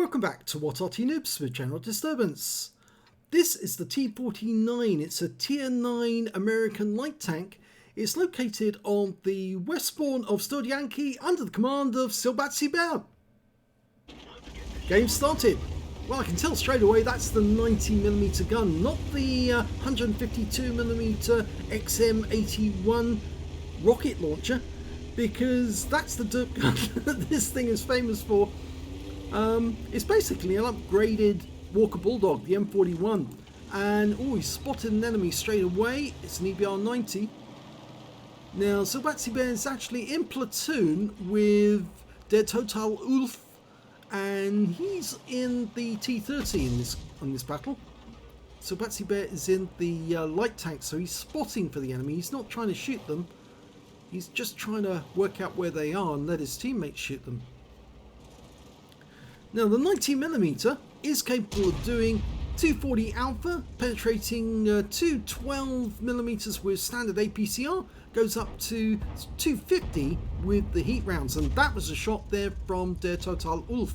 Welcome back to What Arty Noobs with General Disturbance. This is the T49. It's a Tier 9 American light tank. It's located on the west spawn of Studzianki under the command of Silberzwiebel. Game started. Well, I can tell straight away that's the 90mm gun, not the 152mm XM81 rocket launcher, because that's the derp gun that this thing is famous for. It's basically an upgraded Walker Bulldog, the M41, and he spotted an enemy straight away. It's an EBR-90. Now, Silberzwiebel is actually in platoon with Der KRAWL, and he's in the T30 in this battle. Silberzwiebel is in the light tank, so he's spotting for the enemy. He's not trying to shoot them. He's just trying to work out where they are and let his teammates shoot them. Now, the 90mm is capable of doing 240 alpha, penetrating 212mm with standard APCR, goes up to 250 with the heat rounds, and that was a shot there from Der KRAWL.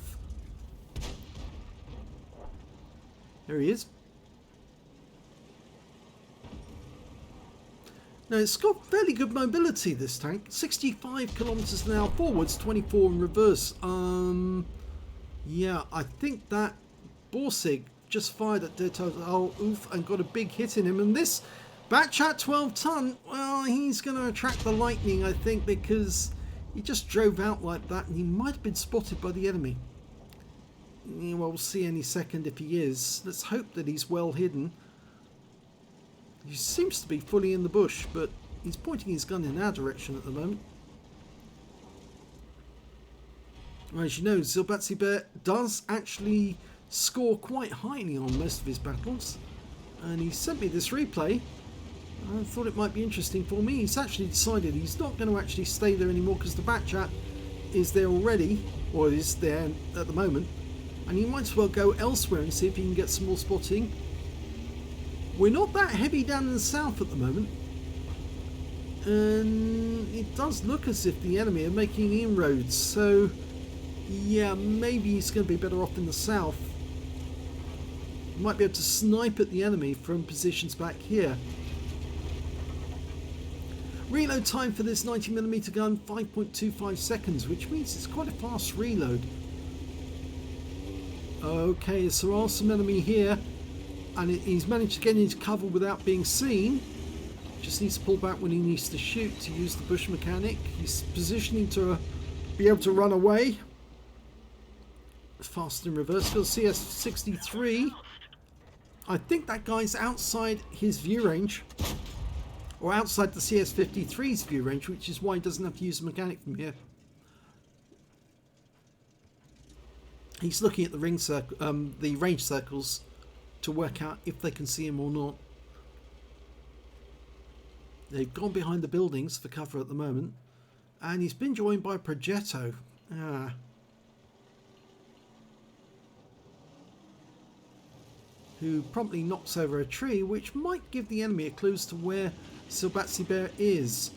There he is. Now, it's got fairly good mobility, this tank. 65 kilometers an hour forwards, 24 in reverse. Yeah, I think that Borsig just fired at Der KRAWL and got a big hit in him. And this Batchat 12 ton, well, he's going to attract the lightning, I think, because he just drove out like that and he might have been spotted by the enemy. Yeah, well, we'll see any second if he is. Let's hope that he's well hidden. He seems to be fully in the bush, but he's pointing his gun in our direction at the moment. As you know, Silberzwiebel does actually score quite highly on most of his battles, and he sent me this replay. I thought it might be interesting for me. He's actually decided he's not going to actually stay there anymore because the Batchat is there already, or is there at the moment, and he might as well go elsewhere and see if he can get some more spotting. We're not that heavy down in the south at the moment, and it does look as if the enemy are making inroads, so yeah, maybe he's going to be better off in the south. He might be able to snipe at the enemy from positions back here. Reload time for this 90mm gun, 5.25 seconds, which means it's quite a fast reload. Okay, so there are some enemy here, and he's managed to get into cover without being seen. Just needs to pull back when he needs to shoot to use the bush mechanic. He's positioning to be able to run away. Fast in reverse. Field CS63. I think that guy's outside his view range, or outside the CS53's view range, which is why he doesn't have to use a mechanic from here. He's looking at the range circles to work out if they can see him or not. They've gone behind the buildings for cover at the moment, and he's been joined by Progetto. Who promptly knocks over a tree, which might give the enemy a clue as to where Silberzwiebel is.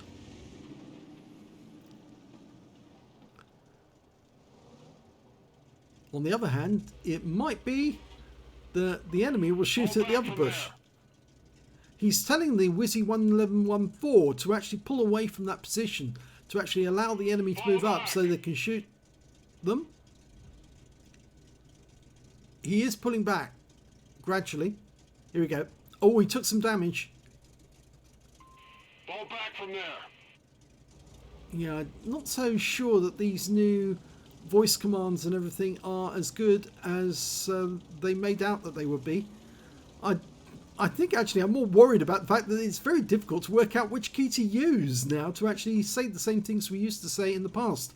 On the other hand, it might be that the enemy will shoot at the other bush. He's telling the Wizzy 11114 to actually pull away from that position, to actually allow the enemy to move up so they can shoot them. He is pulling back. Gradually. Here we go. Oh, he took some damage. Fall back from there. Yeah, not so sure that these new voice commands and everything are as good as they made out that they would be. I think actually I'm more worried about the fact that it's very difficult to work out which key to use now to actually say the same things we used to say in the past.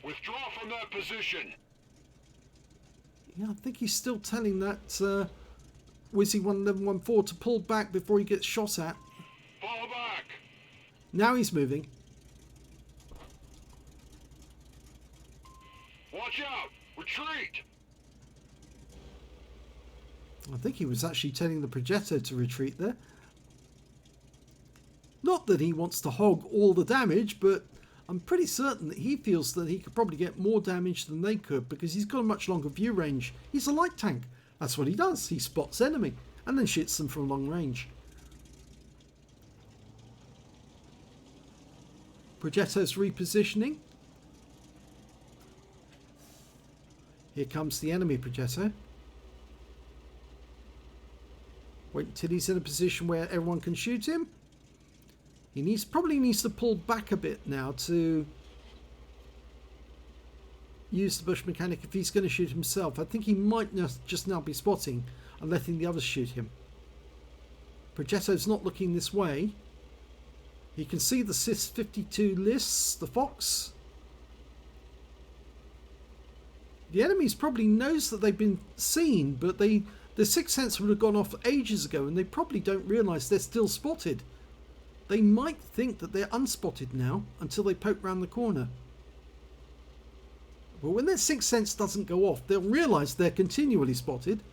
Withdraw from that position. Yeah, I think he's still telling that Wizzy 11114 to pull back before he gets shot at. Fall back. Now he's moving. Watch out. Retreat. I think he was actually telling the Progetto to retreat there. Not that he wants to hog all the damage, but I'm pretty certain that he feels that he could probably get more damage than they could because he's got a much longer view range. He's a light tank. That's what he does. He spots enemy and then shoots them from long range. Progetto's repositioning. Here comes the enemy Progetto. Wait until he's in a position where everyone can shoot him. He probably needs to pull back a bit now to use the bush mechanic if he's going to shoot himself. I think he might just now be spotting and letting the others shoot him. Progetto's not looking this way. You can see the CIS-52 lists, the Fox. The enemies probably knows that they've been seen, but the sixth sense would have gone off ages ago and they probably don't realise they're still spotted. They might think that they're unspotted now until they poke round the corner. But when their sixth sense doesn't go off, they'll realise they're continually spotted.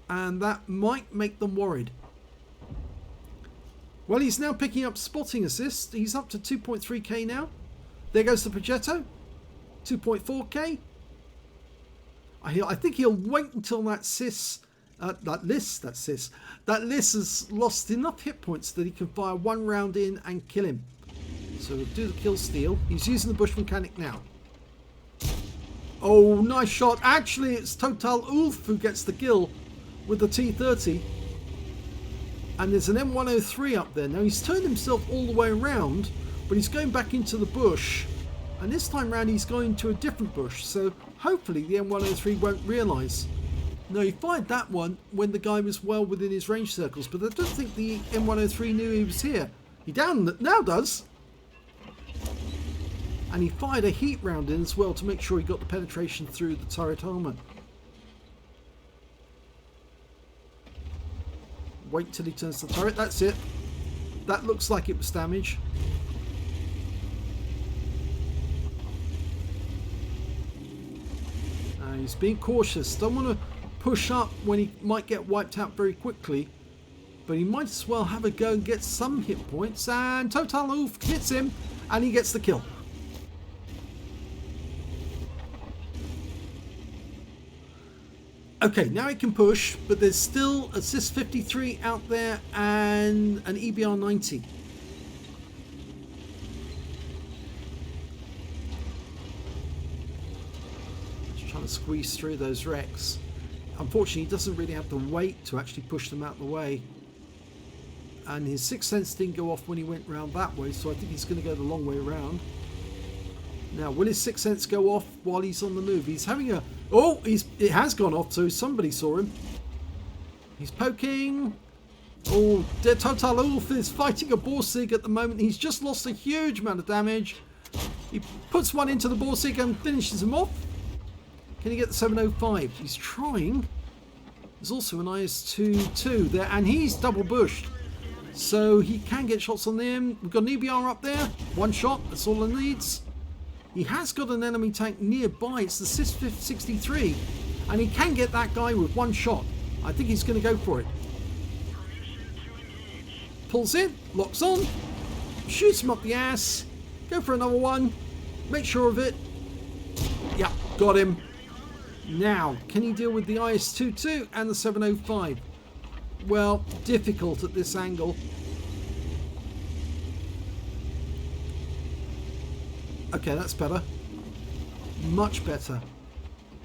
And that might make them worried. Well, he's now picking up spotting assist. He's up to 2.3k now. There goes the Progetto. 2.4k. I think he'll wait until that list has lost enough hit points that he can fire one round in and kill him. So we'll do the kill steal. He's using the bush mechanic now. Oh, nice shot. Actually, it's Total Ulf who gets the kill with the T30. And there's an M103 up there. Now he's turned himself all the way around, but he's going back into the bush. And this time round he's going to a different bush. So hopefully the M103 won't realise. No, he fired that one when the guy was well within his range circles, but I don't think the M103 knew he was here. He now does. And he fired a heat round in as well to make sure he got the penetration through the turret armour. Wait till he turns the turret. That's it. That looks like it was damage. He's being cautious. Don't want to push up when he might get wiped out very quickly. But he might as well have a go and get some hit points. And Total Ulf hits him and he gets the kill. Okay, now he can push, but there's still a CIS-53 out there and an EBR-90. Just trying to squeeze through those wrecks. Unfortunately, he doesn't really have the weight to actually push them out of the way. And his sixth sense didn't go off when he went round that way, so I think he's going to go the long way around. Now, will his sixth sense go off while he's on the move? He's having a... Oh, it has gone off, so somebody saw him. He's poking. Oh, Total Ulf is fighting a Borsig at the moment. He's just lost a huge amount of damage. He puts one into the Borsig and finishes him off. Can he get the 705? He's trying. There's also an IS-22 there, and he's double bushed. So he can get shots on him. We've got an EBR up there. One shot, that's all he needs. He has got an enemy tank nearby. It's the CIS-63. And he can get that guy with one shot. I think he's going to go for it. Pulls in, locks on, shoots him up the ass. Go for another one. Make sure of it. Yeah, got him. Now, can he deal with the IS-22 and the 705? Well, difficult at this angle. Okay, that's better. Much better.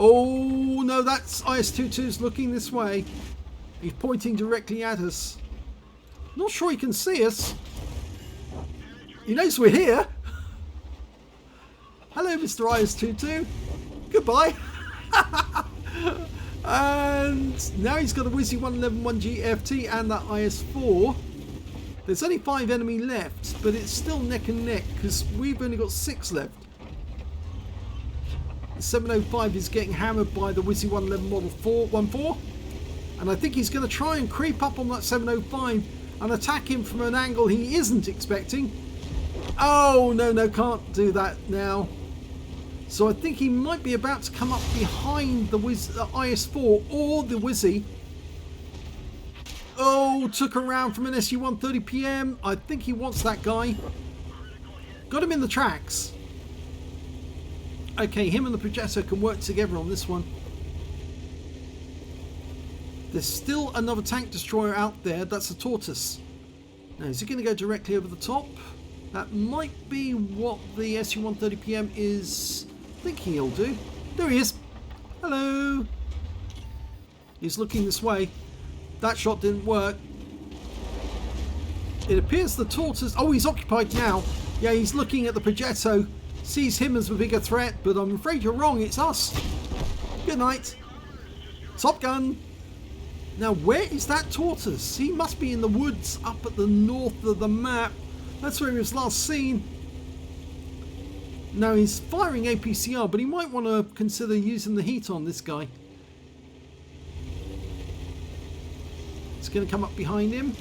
Oh, no, that's IS-22's looking this way. He's pointing directly at us. Not sure he can see us. He knows we're here. Hello, Mr. IS-22. Goodbye. And now he's got a Wizzy 111 GFT and that IS-4. There's only 5 enemy left, but it's still neck and neck because we've only got 6 left. The 705 is getting hammered by the Wizzy 111 Model 414, and I think he's going to try and creep up on that 705 and attack him from an angle he isn't expecting. Oh, no, can't do that now. So I think he might be about to come up behind the IS-4 or the Wizzy. Oh, took a round from an SU-130 PM. I think he wants that guy. Got him in the tracks. Okay, him and the projector can work together on this one. There's still another tank destroyer out there. That's a Tortoise. Now, is he going to go directly over the top? That might be what the SU-130PM is thinking he'll do. There he is. Hello. He's looking this way. That shot didn't work. It appears the Tortoise... Oh, he's occupied now. Yeah, he's looking at the Progetto. Sees him as the bigger threat, but I'm afraid you're wrong. It's us. Good night. Top Gun. Now, where is that Tortoise? He must be in the woods up at the north of the map. That's where he was last seen. Now, he's firing APCR, but he might want to consider using the heat on this guy. It's going to come up behind him.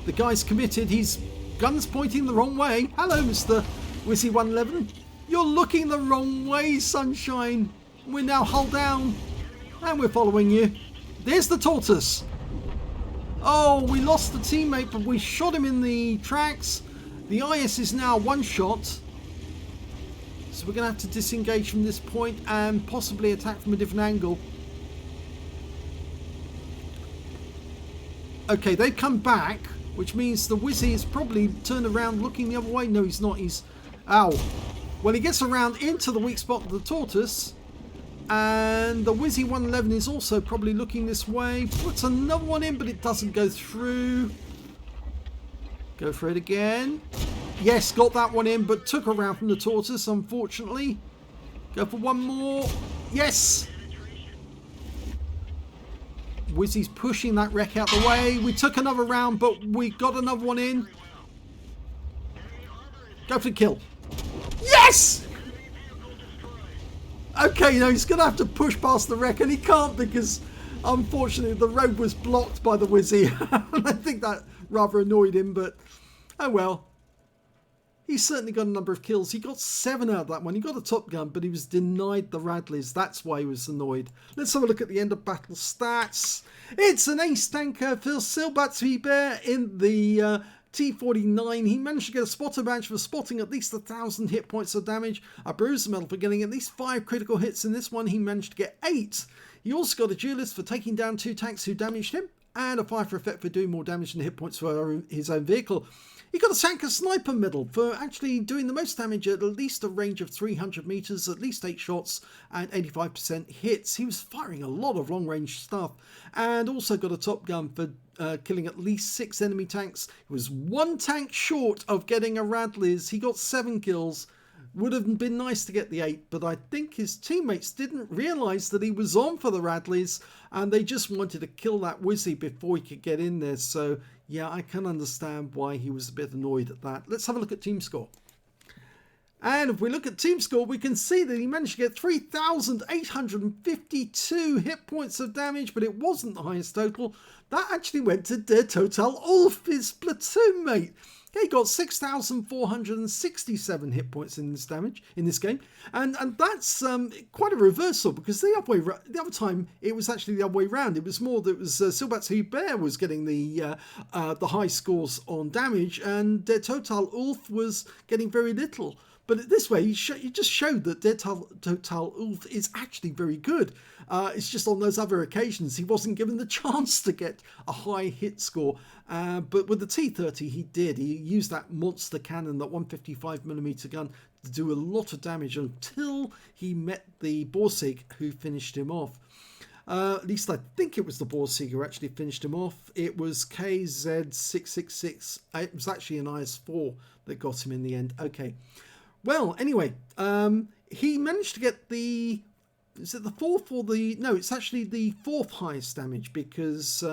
The guy's committed. His gun's pointing the wrong way. Hello, Mr. Wizzy 111. You're looking the wrong way, Sunshine. We're now hull down. And we're following you. There's the Tortoise. Oh, we lost the teammate, but we shot him in the tracks. The IS is now one shot. So we're going to have to disengage from this point and possibly attack from a different angle. Okay, they've come back, which means the Wizzy is probably turned around looking the other way. No, he's not. He's... Ow. Well, he gets around into the weak spot of the Tortoise. And the Wizzy 111 is also probably looking this way. Puts another one in, but it doesn't go through. Go for it again. Yes, got that one in, but took around from the Tortoise, unfortunately. Go for one more. Yes! Wizzy's pushing that wreck out the way. We took another round, but we got another one in. Go for the kill. Yes! Okay, no, he's going to have to push past the wreck, and he can't because, unfortunately, the road was blocked by the Wizzy. I think that rather annoyed him, but oh well. He's certainly got a number of kills. He got 7 out of that one. He got a Top Gun, but he was denied the Radleys. That's why he was annoyed. Let's have a look at the end of battle stats. It's an ace tanker for Silberzwiebel in the T49. He managed to get a spotter badge for spotting at least 1,000 hit points of damage, a bruiser medal for getting at least 5 critical hits. In this one, he managed to get 8. He also got a duelist for taking down 2 tanks who damaged him, and a 5 for effect for doing more damage than hit points for his own vehicle. He got a tanker sniper medal for actually doing the most damage at least a range of 300 meters, at least 8 shots and 85% hits. He was firing a lot of long range stuff, and also got a Top Gun for killing at least 6 enemy tanks. He was 1 tank short of getting a Radleys. He got 7 kills. Would have been nice to get the 8, but I think his teammates didn't realise that he was on for the Radleys, and they just wanted to kill that Wizzy before he could get in there. So yeah, I can understand why he was a bit annoyed at that. Let's have a look at team score. And if we look at team score, we can see that he managed to get 3,852 hit points of damage, but it wasn't the highest total. That actually went to Der Total Ulf, his platoon mate. He got 6,467 hit points in this game, and that's quite a reversal, because the other time it was actually the other way round. It was more that it was Silberzwiebel was getting the high scores on damage, and Der Total Ulf was getting very little. But this way, he just showed that Der Total Ulf is actually very good. It's just on those other occasions he wasn't given the chance to get a high hit score. But with the T30 he did. He used that monster cannon, that 155mm gun, to do a lot of damage until he met the Borsig, who finished him off. At least I think it was the Borsig who actually finished him off. It was KZ666. It was actually an IS-4 that got him in the end. Okay. Well, anyway, he managed to get the... Is it the 4th or the... No, it's actually the 4th highest damage, because,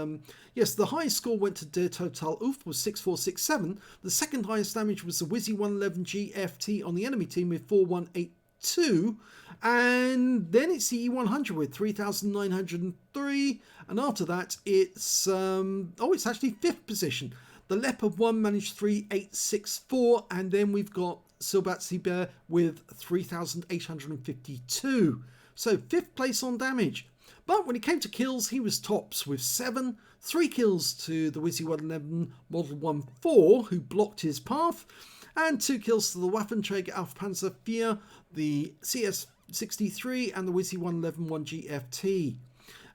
yes, the highest score went to Der Total Ulf, was 6,467. The second highest damage was the Wizzy 111 GFT on the enemy team with 4,182. And then it's the E100 with 3,903. And after that, it's... it's actually 5th position. The Leopard 1 managed 3,864. And then we've got Silberzwiebel with 3,852. So 5th place on damage. But when it came to kills, he was tops with 7. 3 kills to the Wizzy 111 Model 14, who blocked his path. and 2 kills to the Waffenträger Panzer IV, the CS63 and the Wizzy 111 1GFT.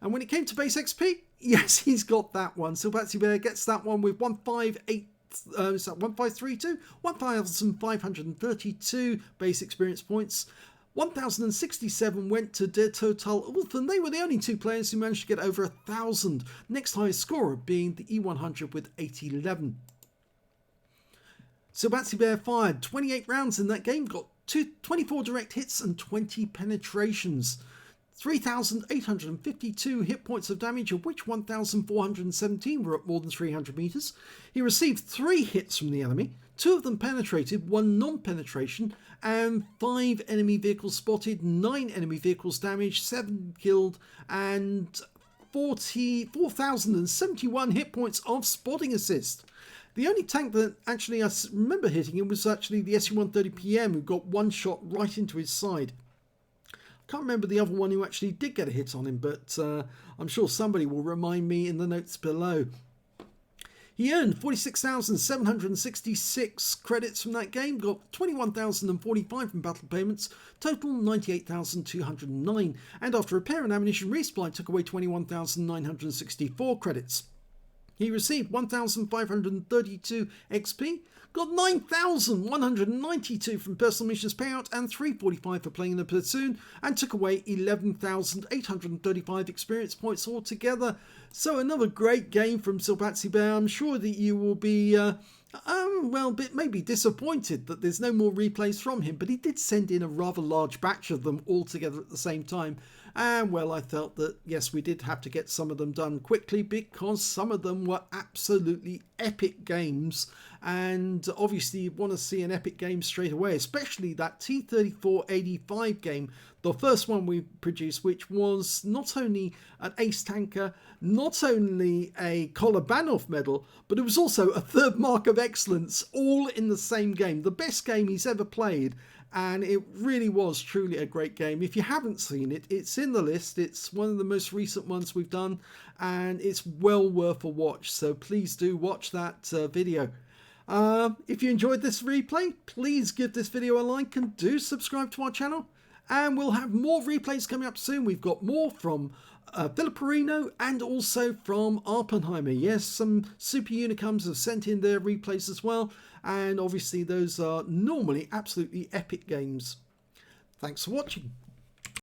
And when it came to base XP, yes, he's got that one. Silberzwiebel gets that one with 1,532 base experience points. 1,067 went to Der Total Ulf, and they were the only 2 players who managed to get over 1,000. Next highest scorer being the E100 with 811. Silberzwiebel fired 28 rounds in that game, got 24 direct hits and 20 penetrations. 3,852 hit points of damage, of which 1,417 were at more than 300 meters. He received 3 hits from the enemy, 2 of them penetrated, 1 non-penetration, and 5 enemy vehicles spotted, 9 enemy vehicles damaged, 7 killed, and 4,071 hit points of spotting assist. The only tank that actually I remember hitting him was actually the SU-130 PM, who got 1 shot right into his side. Can't remember the other one who actually did get a hit on him, but I'm sure somebody will remind me in the notes below. He earned 46,766 credits from that game, got 21,045 from battle payments, total 98,209, and after repair and ammunition resupply took away 21,964 credits. He received 1,532 XP, got 9,192 from personal missions payout and 345 for playing in a platoon, and took away 11,835 experience points altogether. So another great game from Silberzwiebel. I'm sure that you will be maybe disappointed that there's no more replays from him, but he did send in a rather large batch of them all together at the same time. And well, I felt that yes, we did have to get some of them done quickly because some of them were absolutely epic games, and obviously you want to see an epic game straight away, especially that T3485 game, the first one we produced, which was not only an ace tanker, not only a Kolobanov medal, but it was also a 3rd mark of excellence, all in the same game. The best game he's ever played, and it really was truly a great game. If you haven't seen it, it's in the list. It's one of the most recent ones we've done, and it's well worth a watch, so please do watch that video. If you enjoyed this replay, please give this video a like and do subscribe to our channel. And we'll have more replays coming up soon. We've got more from Philipperino and also from Oppenheimer. Yes, some Super Unicums have sent in their replays as well. And obviously those are normally absolutely epic games. Thanks for watching.